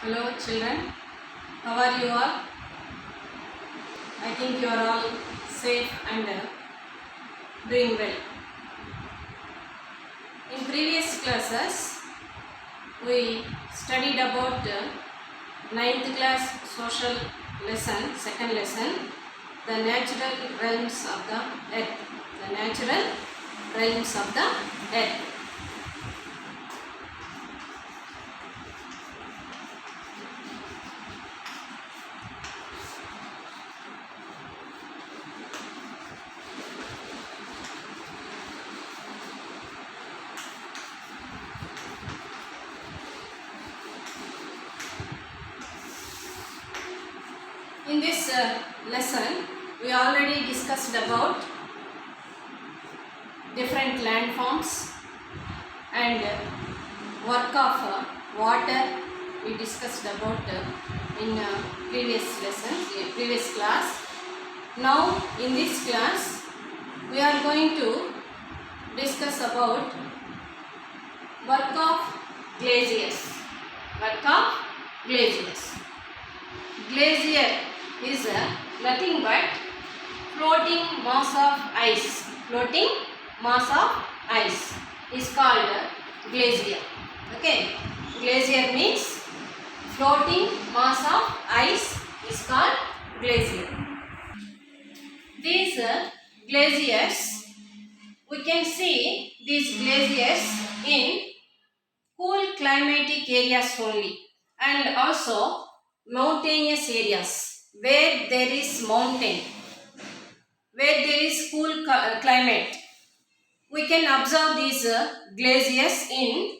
Hello children, how are you all? I think you are all safe and doing well. In previous classes, we studied about ninth class social lesson, second lesson, the natural realms of the earth. The natural realms of the earth. In this lesson, we already discussed about different landforms and work of water. We discussed about in previous lesson, previous class. Now in this class, we are going to discuss about work of glaciers. Work of glaciers. Glacier is nothing but floating mass of ice. Floating mass of ice is called glacier. Okay. Glacier means floating mass of ice is called glacier. These glaciers, we can see these glaciers in cool climatic areas only, and also mountainous areas where there is mountain, where there is cool climate. We can observe these glaciers in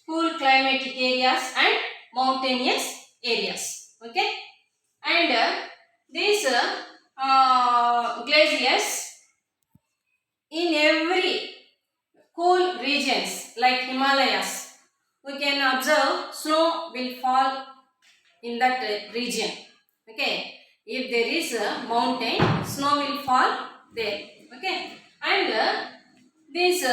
cool climatic areas and mountainous areas. Okay, and these glaciers in every cool regions like Himalayas, we can observe snow will fall in that region. Okay, if there is a mountain, snow will fall there. Okay, and these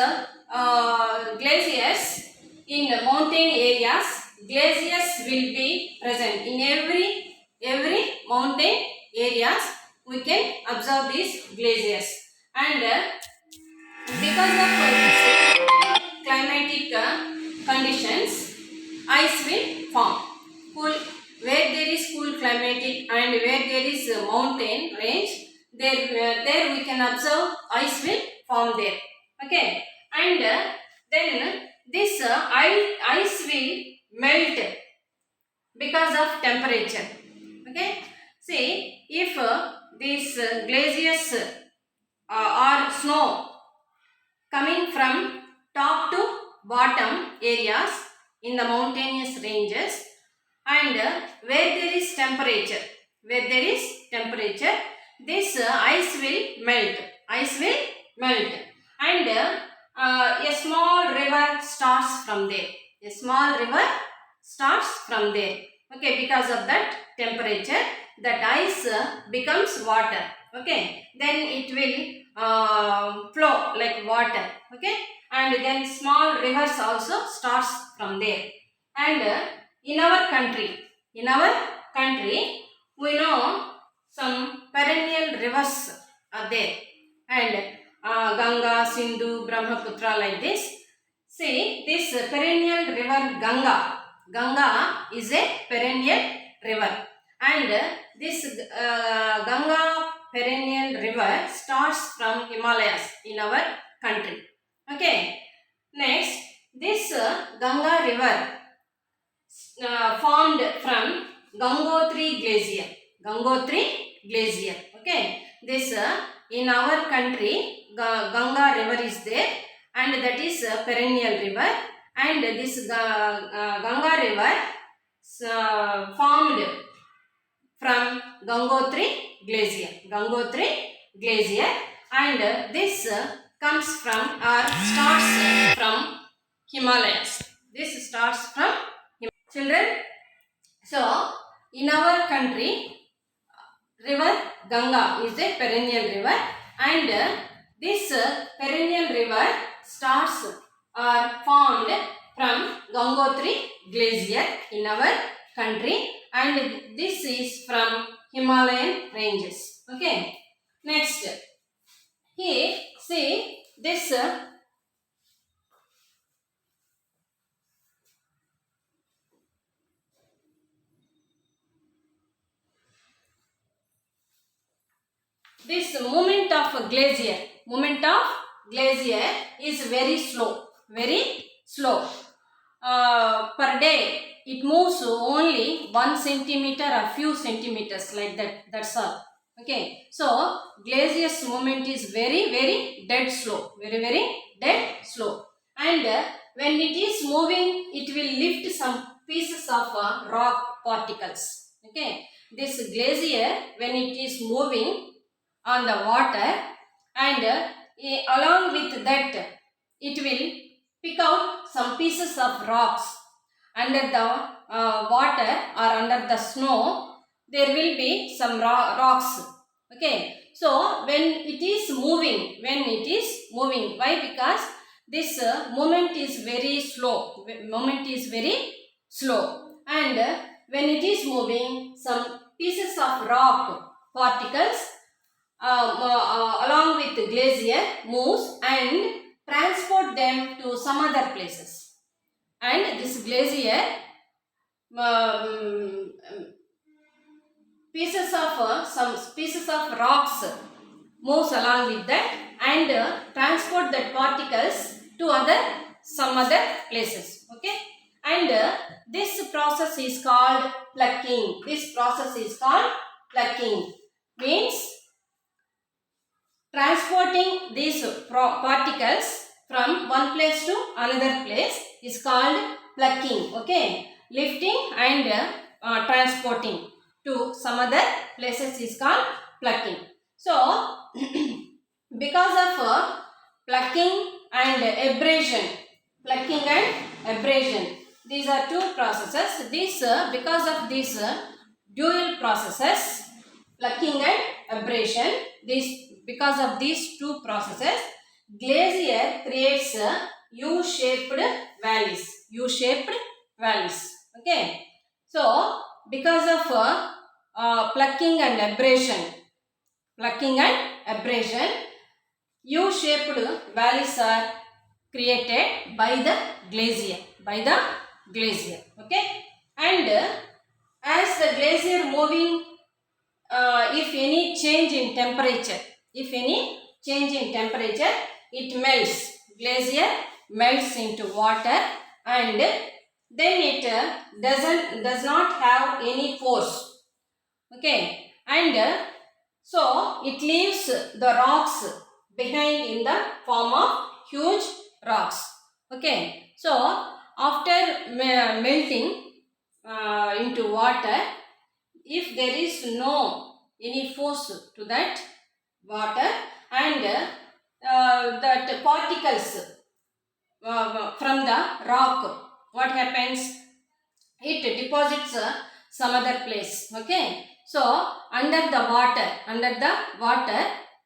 glaciers in the mountain areas, glaciers will be present in every mountain areas. We can observe these glaciers, and because of this climatic conditions, ice will form. Cool, where there is cool climatic and where there is a mountain range, there we can observe ice will form there. Okay, and then this ice will melt because of temperature. Okay, see, if these glaciers or snow coming from top to bottom areas in the mountainous ranges, and where there is temperature, this ice will melt, and a small river starts from there. Okay, because of that temperature, that ice becomes water. Okay, then it will flow like water. Okay, and then small rivers also starts from there. And in our country, we know some perennial rivers are there, and Ganga, Sindhu, Brahmaputra, like this. See, this perennial river Ganga is a perennial river, and this Ganga perennial river starts from Himalayas in our country. Okay. Next, this Ganga river formed from Gangotri Glacier. Okay, this in our country Ganga river is there, and that is a perennial river, and this Ganga river formed from Gangotri Glacier, and this comes from or starts from Himalayas. This starts from children. So, in our country, river Ganga is a perennial river, and this perennial river starts or formed from Gangotri Glacier in our country, and this is from Himalayan ranges. Okay. Next, here see this this movement of glacier is very slow. Per day it moves only 1 centimeter or few centimeters, like that, that's all. Okay, so glacier's movement is very dead slow, very dead slow, and when it is moving it will lift some pieces of rock particles. Okay, this glacier, when it is moving on the water, and along with that it will pick out some pieces of rocks under the water or under the snow. There will be some rocks. Okay, so when it is moving, why? Because this movement is very slow, and when it is moving, some pieces of rock particles along with the glacier moves and transport them to some other places, and this glacier um, some pieces of rocks moves along with that and transport that particles to some other places. Okay, and this process is called plucking. Means transporting these particles from one place to another place is called plucking. Okay, lifting and transporting to some other places is called plucking. So because of plucking and abrasion, these are two processes. Because of these dual processes, plucking and abrasion, because of these two processes, glacier creates U-shaped valleys. Okay, so because of plucking and abrasion, U-shaped valleys are created by the glacier. Okay, and as the glacier moving, if any change in temperature, it melts. Glacier melts into water, and then it does not have any force. Okay, and so it leaves the rocks behind in the form of huge rocks. Okay, so after melting into water, if there is no any force to that water, and that particles from the rock, what happens? It deposits some other place. Okay, so under the water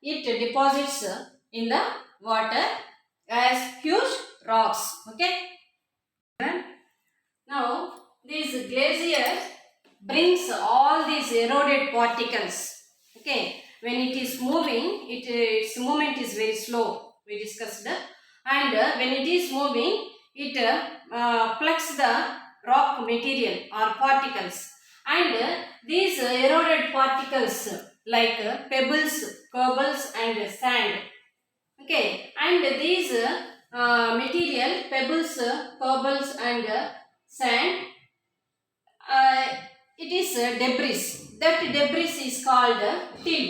it deposits in the water as huge rocks. Okay, now these glaciers brings all these eroded particles. Okay, when it is moving, its movement is very slow, we discussed, and when it is moving, it plucks the rock material or particles, and these eroded particles like pebbles and sand. Okay, and these material, pebbles and sand, it is debris. That debris is called till.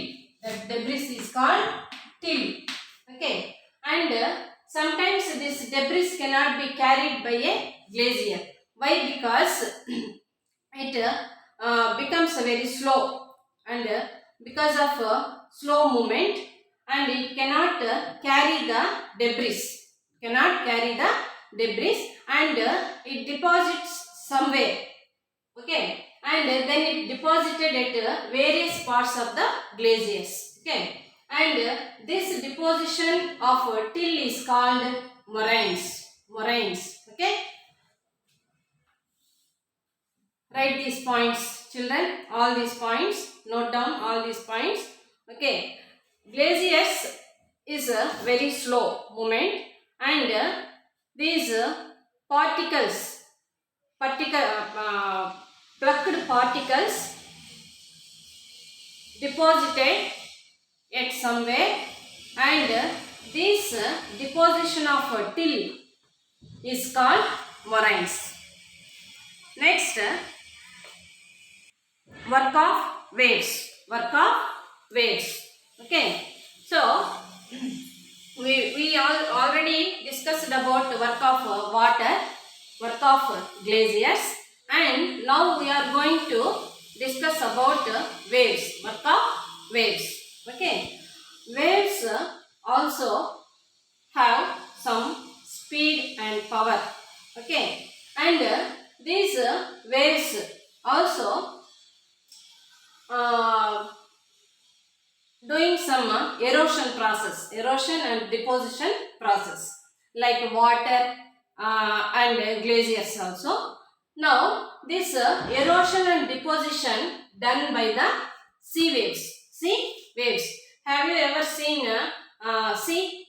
Okay, and sometimes this debris cannot be carried by a glacier. Why? Because it becomes very slow, and because of slow movement, and it cannot carry the debris. And it deposits somewhere. Okay, and then it deposited at various parts of the glaciers. Okay, and this deposition of till is called moraines. Okay, Write these points, children. All these points. Note down all these points. Okay. Glaciers is a very slow movement, and these particles, plucked particles deposited at somewhere, and this deposition of till is called moraines. Next, work of waves. Work of waves. Okay. So we already discussed about work of water, work of glaciers, and now we are going to discuss about waves, work of waves. Okay. Waves also have some speed and power. Okay. And these waves also doing some erosion and deposition process, like water and glaciers also. Now this erosion and deposition done by the sea waves. Sea waves. Have you ever seen sea?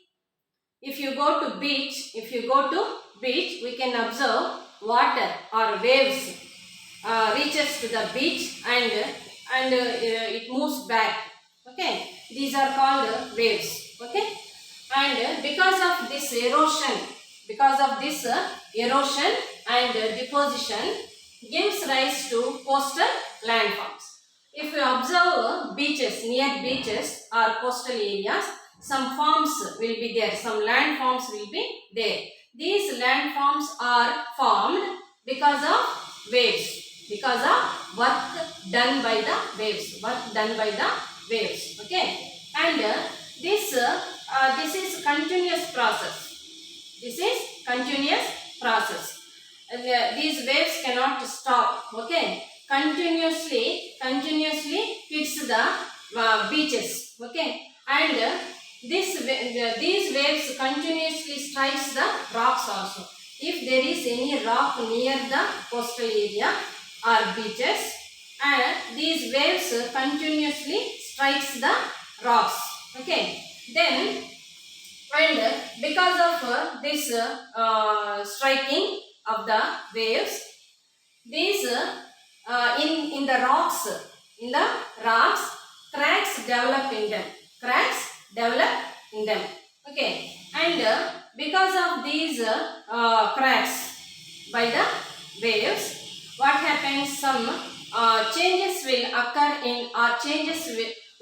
If you go to beach, we can observe water or waves reaches to the beach, and it moves back. Okay, these are called waves. Okay, and because of this erosion and deposition gives rise to coastal landforms. If you observe beaches, near beaches or coastal areas, some forms will be there, some landforms will be there. These landforms are formed because of waves, because of work done by the waves. Okay, and this is continuous process. These waves cannot stop. Okay, continuously hits the beaches. Okay, and these waves continuously strikes the rocks also. If there is any rock near the coastal area or beaches, and these waves continuously strikes the rocks. Okay, then, and because of this striking of the waves, these in the rocks, cracks develop in them. Okay, and because of these cracks by the waves, what happens? Some changes will occur in, or changes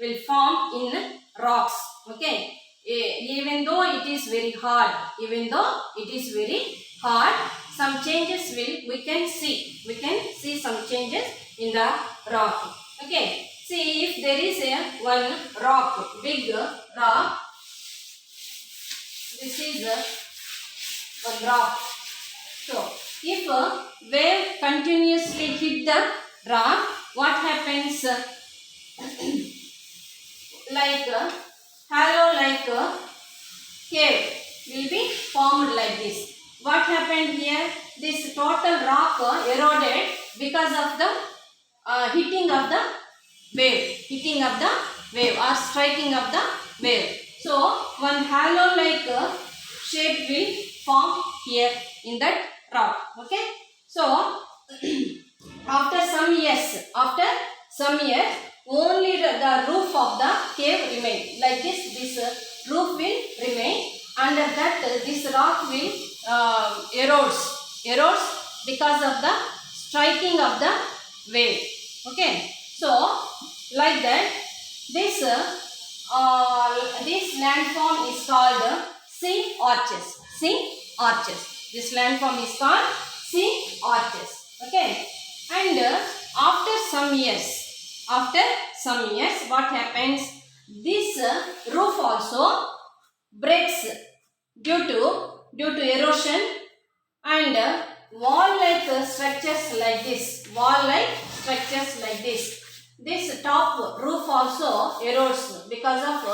will form in rocks. Okay, even though it is very hard, some changes we can see some changes in the rock. Okay, see, if there is one rock, big rock, this is one rock. So if a wave continuously hit the rock, what happens? Like a hollow, like a cave will be formed like this. What happened here? This total rock eroded because of the hitting of the wave or striking of the wave. So one hollow like shape will form here in that rock. Okay. So after some years, only the roof of the cave remain. Like this roof will remain. Under that, this rock will erodes because of the striking of the wave. Okay. So like that, this landform is called sea arches. This landform is called sea arches. Okay, and after some years, what happens? This roof also breaks due to erosion, and wall-like structures like this. This top roof also erodes because of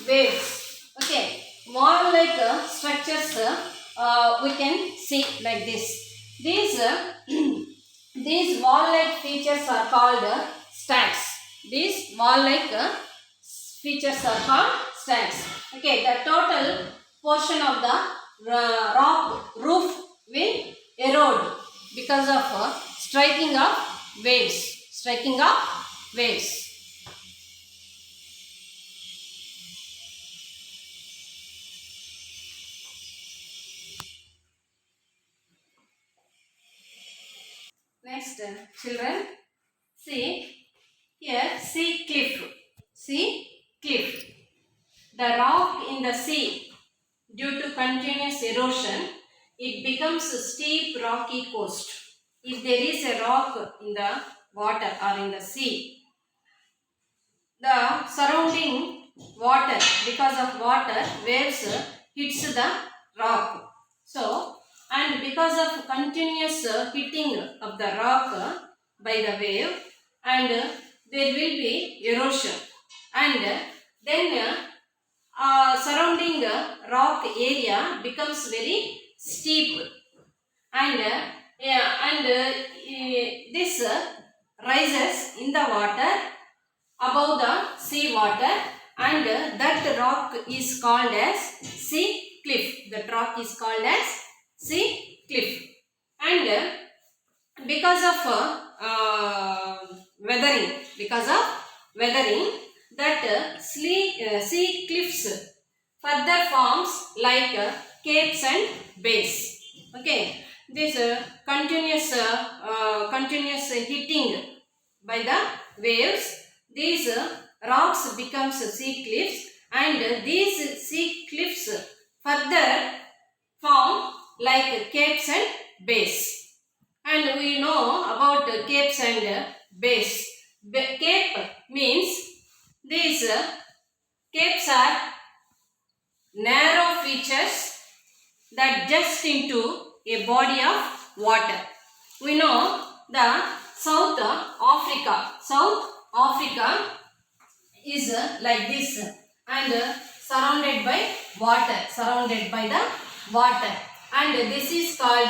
waves. Okay, wall-like structures we can see like this. These these wall-like features are called stacks. These wall-like features are called stacks. Okay, the total portion of the rock roof will erode because of striking of waves. Striking of waves. Next, children, see here, sea cliff. Sea cliff. The rock in the sea, due to continuous erosion, it becomes a steep rocky coast. If there is a rock in the water or in the sea, the surrounding water, because of water, waves hits the rock. So, and because of continuous hitting of the rock by the wave, and there will be erosion, and then surrounding rock area becomes very steep, and this rises in the water above the sea water, and that rock is called as sea cliff. That rock is called as sea cliff. And because of weathering, that sea cliffs further forms like capes and bays. Okay, this continuous hitting by the waves, these rocks becomes sea cliffs, and these sea cliffs further form like capes and bays. And we know about capes and bays. Cape means these capes are narrow features that just into a body of water. We know the South Africa is like this, and surrounded by the water, and this is called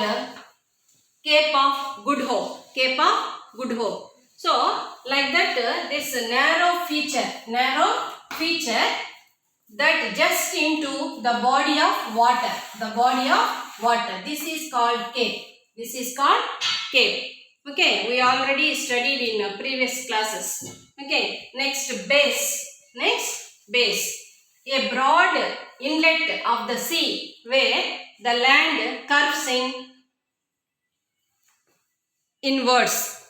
Cape of Good Hope. So like that, this narrow feature that just into the body of water, this is called cape. Okay, we already studied in previous classes. Okay, next base. A broad inlet of the sea where the land curves inwards.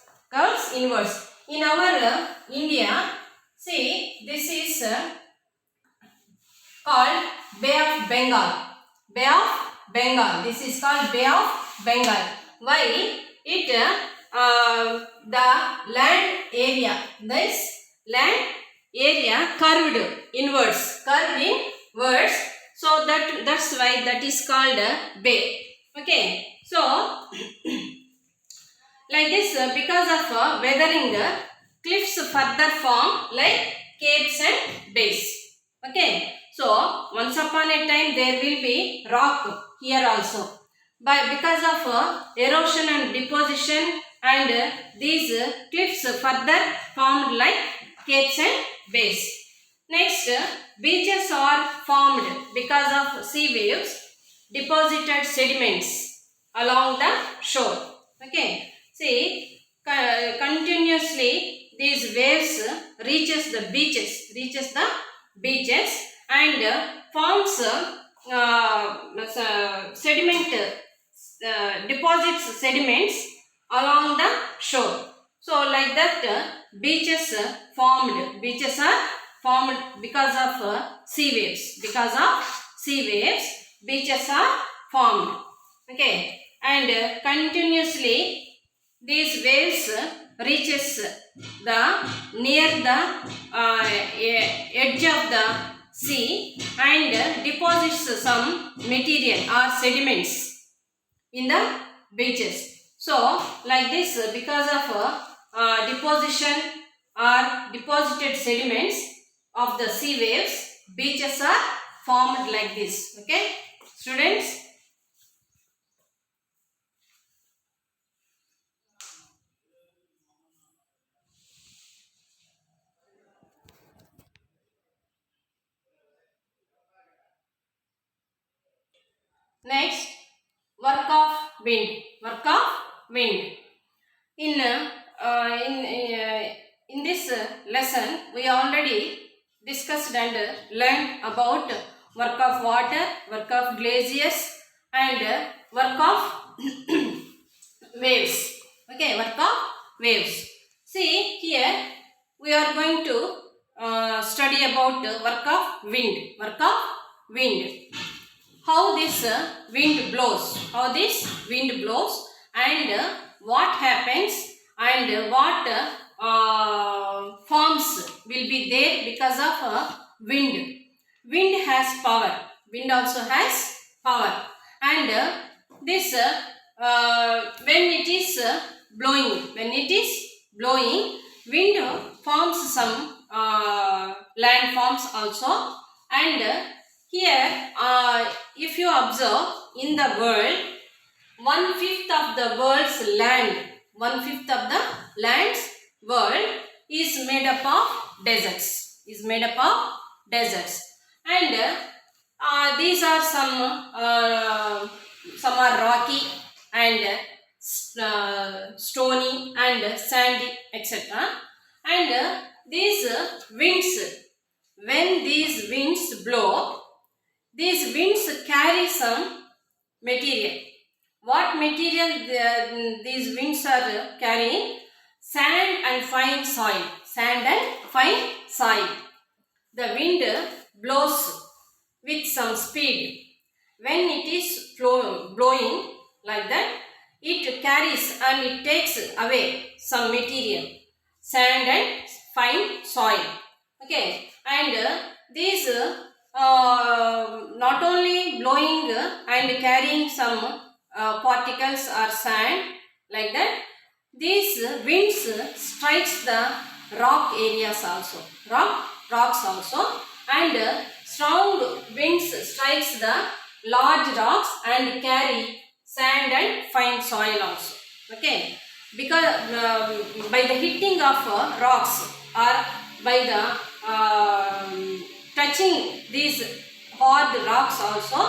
In our India, see, this is called Bay of Bengal. This is called Bay of Bengal. Why? It the land area curved inwards, so that's why that is called bay. Okay, so like this, because of weathering, cliffs further form like capes and bays. Okay, so once upon a time there will be rock here also, but because of erosion and deposition, and these cliffs further formed like capes and bays. Next, beaches are formed because of sea waves deposited sediments along the shore. Okay, see, continuously these waves reaches the beaches, and forms sediment, deposits sediments along the shore. So like that, beaches are formed because of sea waves. Beaches are formed. Okay, and continuously these waves reaches the near the edge of the sea, and deposits some material or sediments in the beaches. So like this, because of deposition or deposited sediments of the sea waves, beaches are formed like this. Okay, students. Next, work of wind. Work of wind. In this lesson, we already discussed and learned about work of water, work of glaciers, and work of waves. Okay, work of waves. See here, we are going to study about work of wind. Work of wind. How this wind blows. How this wind blows, and what happens, and what forms will be there because of wind. Wind has power. Wind also has power, and this when it is blowing, wind forms some landforms also. And here if you observe in the world, 1/5 of the world's land, 1/5 of the land's world is made up of deserts. And these are some are rocky and stony and sandy, etc. And these winds, when these winds blow, these winds carry some material. What material these winds are carrying? Sand and fine soil. Sand and fine soil. The wind blows with some speed. When it is blowing like that, it carries and it takes away some material, sand and fine soil. Okay, and these not only blowing and carrying some particles or sand like that, these winds strikes the rock areas also, rocks also, and strong winds strikes the large rocks and carry sand and fine soil also. Okay, because by the hitting of rocks, or by the touching these hard rocks also,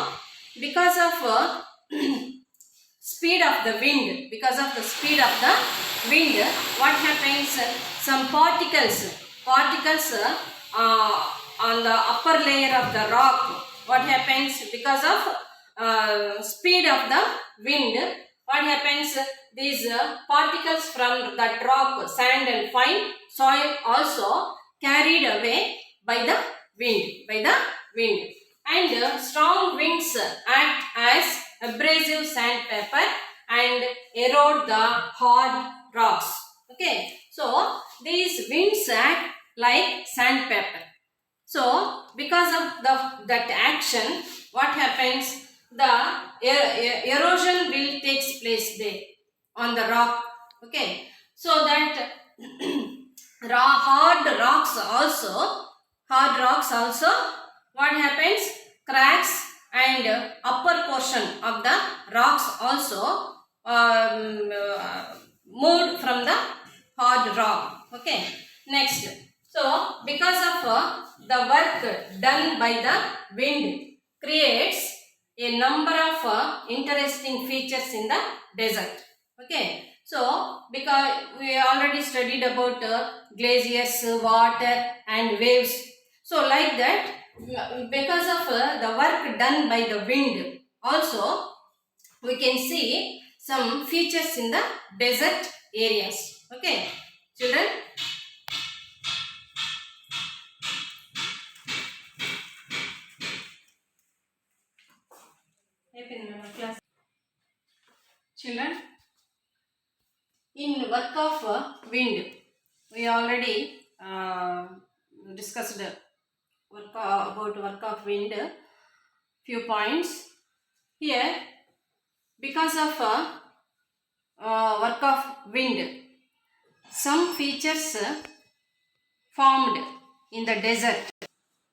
because of speed of the wind, what happens? Some particles on the upper layer of the rock, what happens? Because of speed of the wind, what happens? These particles from that rock, sand and fine soil also carried away by the wind. And strong winds act as abrasive sandpaper and erode the hard rocks. Okay, so these winds act like sandpaper. So because of that action, what happens? The erosion will takes place there on the rock. Okay, so that hard rocks also, what happens? Cracks and upper portion of the rocks also moved from the hard rock. Okay, next, so because of the work done by the wind creates a number of interesting features in the desert. Okay, so because we already studied about glaciers, water and waves, so like that, because of the work done by the wind also, we can see some features in the desert areas. Okay, children. Children, in work of wind, we already discussed about work of wind, few points. Here, because of work of wind, some features formed in the desert.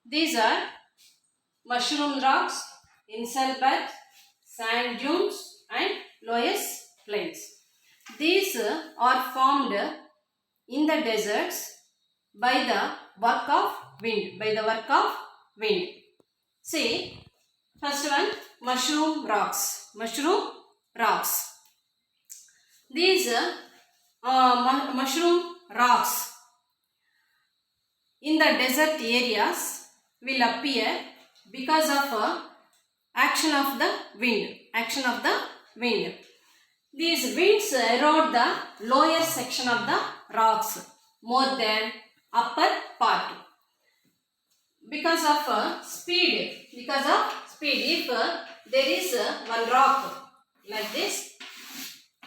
These are mushroom rocks, incel beds, sand dunes and loess plains. These are formed in the deserts by the work of wind. See, first one, mushroom rocks. Mushroom rocks. These mushroom rocks in the desert areas will appear because of action of the wind. Action of the wind. These winds erode the lower section of the rocks more than upper part. Because of speed. If there is one rock like this,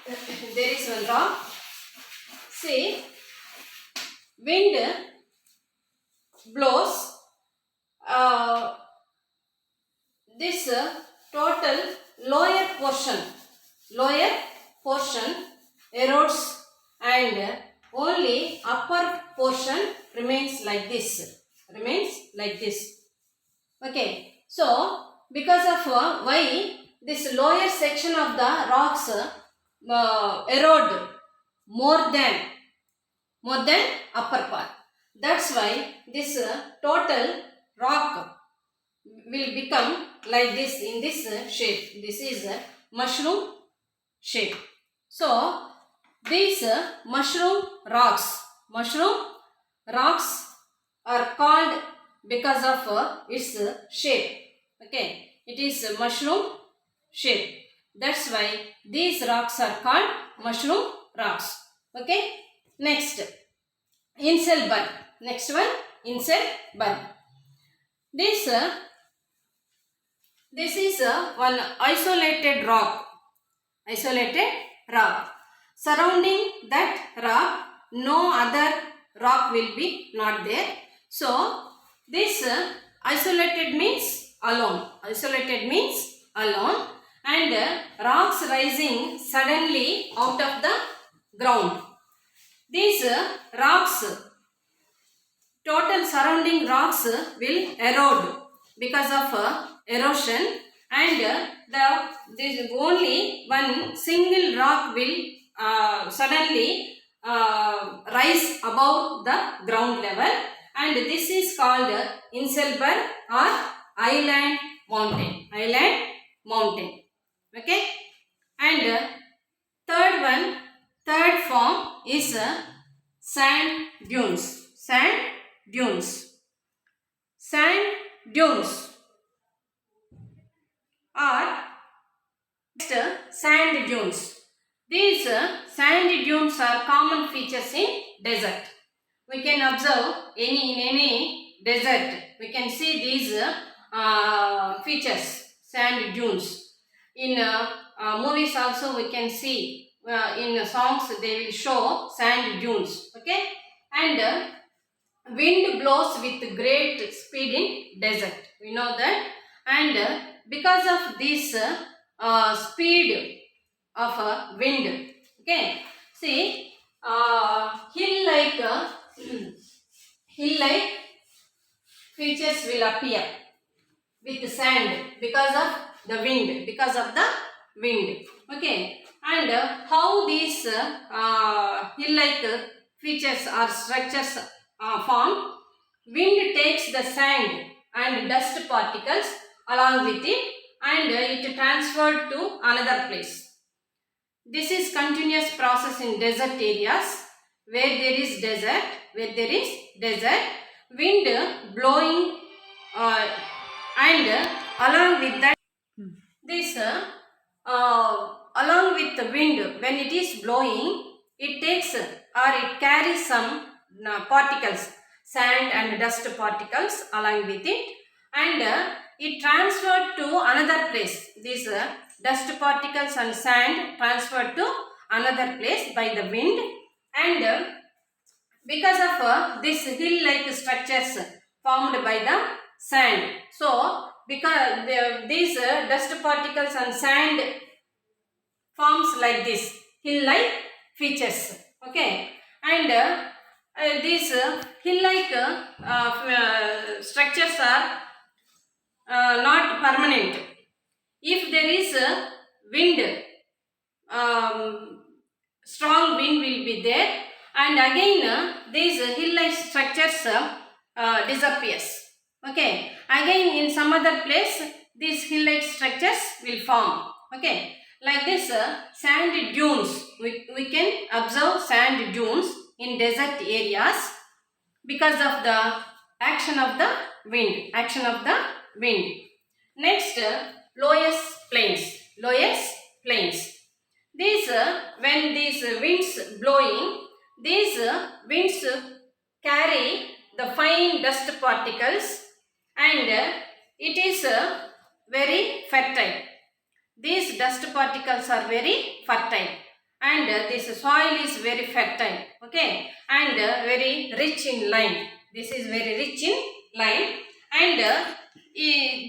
there is one rock. See, wind blows. This total lower portion erodes and only upper portion remains like this. Okay. So because of why this lower section of the rocks erode more than upper part. That's why this total rock will become like this in this shape. This is a mushroom shape. So these mushroom rocks are called because of its shape. Okay, it is a mushroom shape. That's why these rocks are called mushroom rocks. Okay, next, Inselberg. Next one, Inselberg. This is one isolated rock. Surrounding that rock, no other rock will be not there. So this isolated means alone. And rocks rising suddenly out of the ground. These rocks, total surrounding rocks will erode because of erosion, and this only one single rock will suddenly rise above the ground level, and this is called Inselberg or island mountain. Okay, and third form is sand dunes. Sand dunes or sand dunes. These sand dunes are common features in desert. We can observe in any desert. We can see these features, sand dunes. In movies also we can see, in songs they will show sand dunes. Okay, and wind blows with great speed in desert. We know that, and because of this speed of wind, okay, see, hill-like features will appear with sand because of the wind. Okay, and how these hill-like features or structures formed. Wind takes the sand and dust particles along with it, and it transferred to another place. This is continuous process in desert areas where there is desert. Wind blowing and along with that, this along with the wind, when it is blowing, it takes or it carries some particles, sand and dust particles along with it, and it transferred to another place. These dust particles and sand transferred to another place by the wind, and because of this hill-like structures formed by the sand. So because these dust particles and sand forms like this hill-like features. Okay, and these hill-like structures are not permanent. If there is a wind, strong wind will be there, and again these hill-like structures disappears. Okay, again in some other place these hill-like structures will form. Okay, like this sand dunes. We can observe sand dunes in desert areas because of the action of the wind. Action of the wind. Next, lowest plains. Lowest plains. These when these winds blowing, these winds carry the fine dust particles, and it is very fertile. These dust particles are very fertile, and this soil is very fertile. Okay, and very rich in lime. This is very rich in lime, and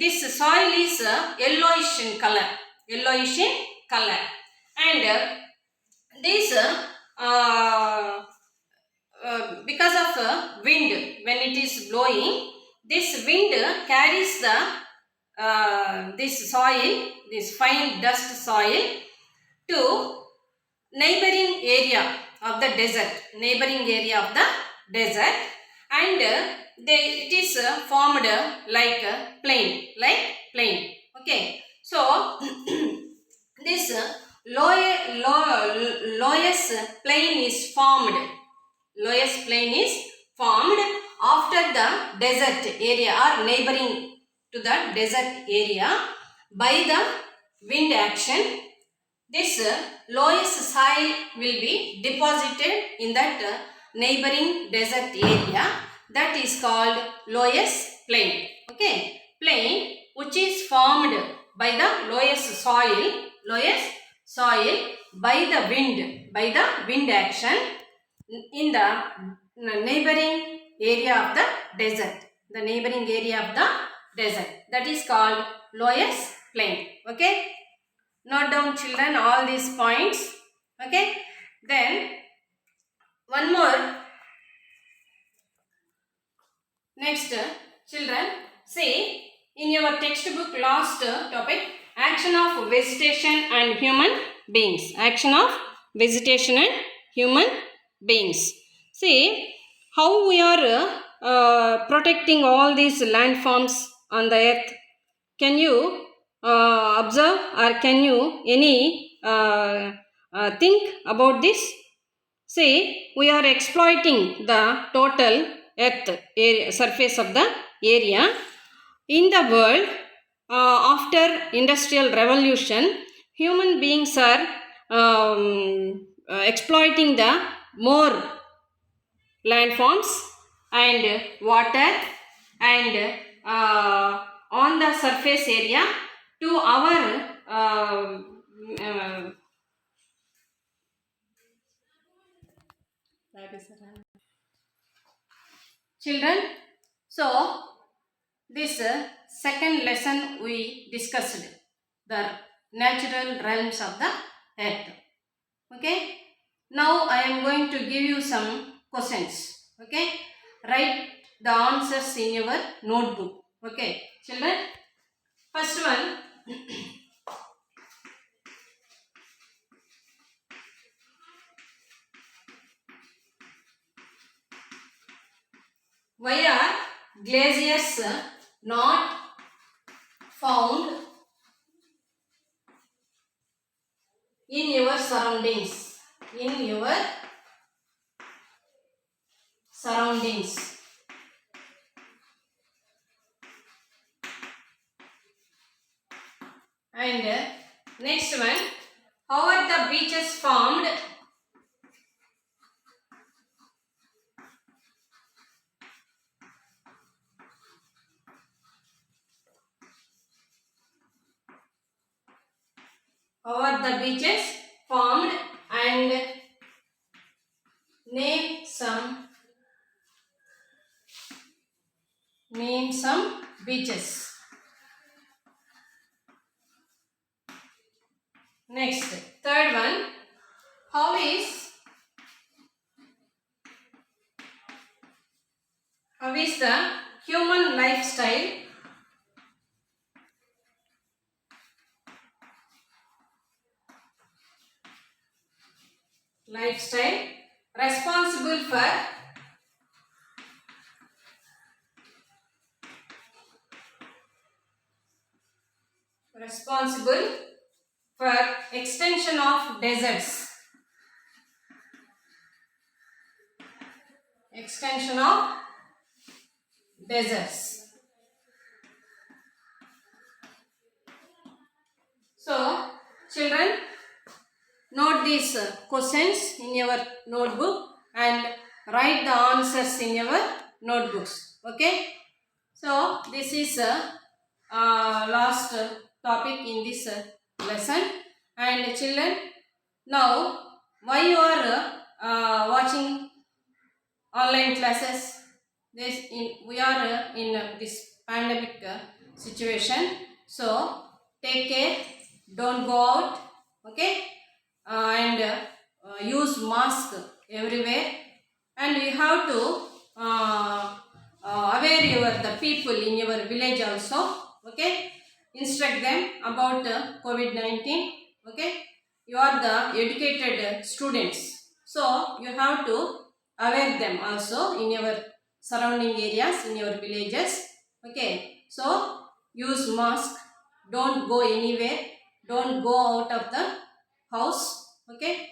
this soil is yellowish in color. Yellowish in color, and this because of wind, when it is blowing, this wind carries the this soil, this fine dust soil, to neighboring area of the desert. Neighboring area of the desert, and it is formed like a plain, Okay, so this lowest plain is formed. Lowest plain is formed after the desert area or neighboring to the desert area by the wind action. This lowest soil will be deposited in that neighboring desert area. That is called lowest plain. Okay, plain which is formed by the lowest soil by the wind action in the neighboring area of the desert. The neighboring area of the desert. That is called lowest plain. Okay. Note down, children, all these points. Okay. Then one more. Next, children, see in your textbook last topic, action of vegetation and human beings. Action of vegetation and human beings. See how we are protecting all these landforms on the earth. Can you observe, or can you any think about this? See, we are exploiting the total earth area, surface of the area. In the world, after industrial revolution, human beings are exploiting the more landforms and water, and on the surface area to our children. So this second lesson we discussed the natural realms of the earth. Okay, now I am going to give you some questions. Okay, write the answers in your notebook. Okay, children, first one. Why are glaciers not found in your surroundings? In your surroundings. And next one, how are the beaches formed? How are the beaches formed? And name some beaches. Next, third one, how is the human lifestyle responsible for responsible for extension of deserts. Extension of deserts. So, children, note these questions in your notebook and write the answers in your notebooks. Okay. So, this is last topic in this lesson. And children, now why you are watching online classes? We are in this pandemic situation. So, take care. Don't go out. Okay. And use mask everywhere. And you have to aware the people in your village also. Okay. Instruct them about COVID-19. Okay. You are the educated students, so you have to aware them also in your surrounding areas, in your villages. Okay. So use mask. Don't go anywhere. Don't go out of the house. Okay.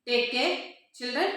Take care, children.